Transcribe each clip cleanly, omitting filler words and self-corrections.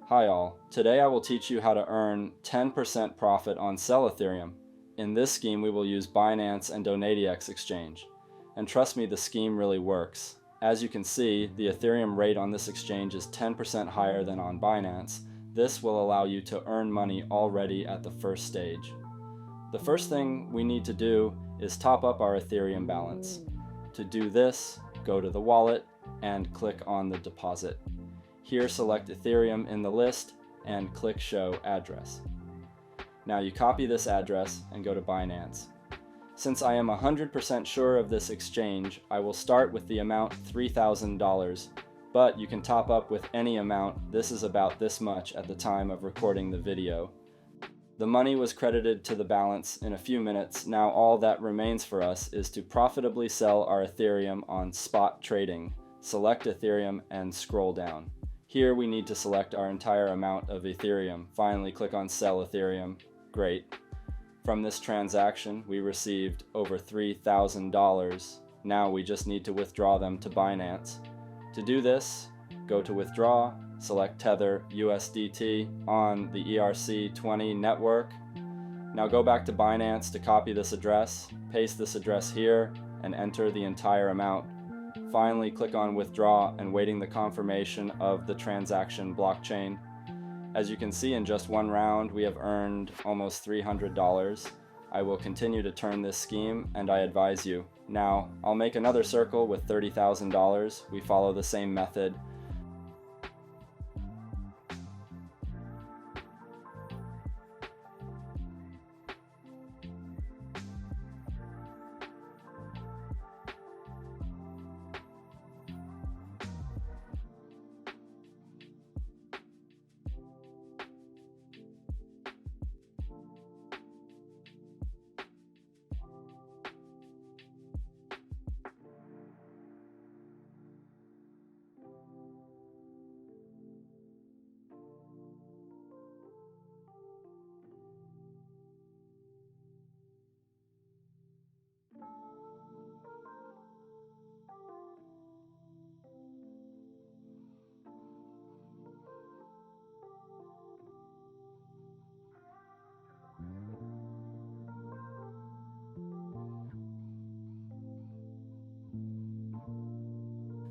Hi all, today I will teach you how to earn 10% profit on Sell Ethereum. In this scheme we will use Binance and DonateX exchange. And trust me, the scheme really works. As you can see, the Ethereum rate on this exchange is 10% higher than on Binance. This will allow you to earn money already at the first stage. The first thing we need to do is top up our Ethereum balance. To do this, go to the wallet and click on the deposit. Here select Ethereum in the list and click Show Address. Now you copy this address and go to Binance. Since I am 100% sure of this exchange, I will start with the amount $3,000, but you can top up with any amount. This is about this much at the time of recording the video. The money was credited to the balance in a few minutes. Now all that remains for us is to profitably sell our Ethereum on spot trading. Select Ethereum and scroll down. Here we need to select our entire amount of Ethereum. Finally, click on Sell Ethereum. Great. From this transaction, we received over $3,000. Now we just need to withdraw them to Binance. To do this, go to Withdraw, select Tether USDT on the ERC20 network. Now go back to Binance to copy this address, paste this address here, and enter the entire amount. Finally, click on Withdraw and waiting the confirmation of the transaction blockchain. As you can see, in just one round, we have earned almost $300. I will continue to turn this scheme, and I advise you. Now, I'll make another circle with $30,000. We follow the same method.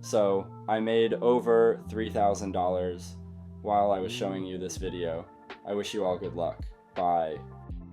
So I made over $3,000 while I was showing you this video. I wish you all good luck. Bye.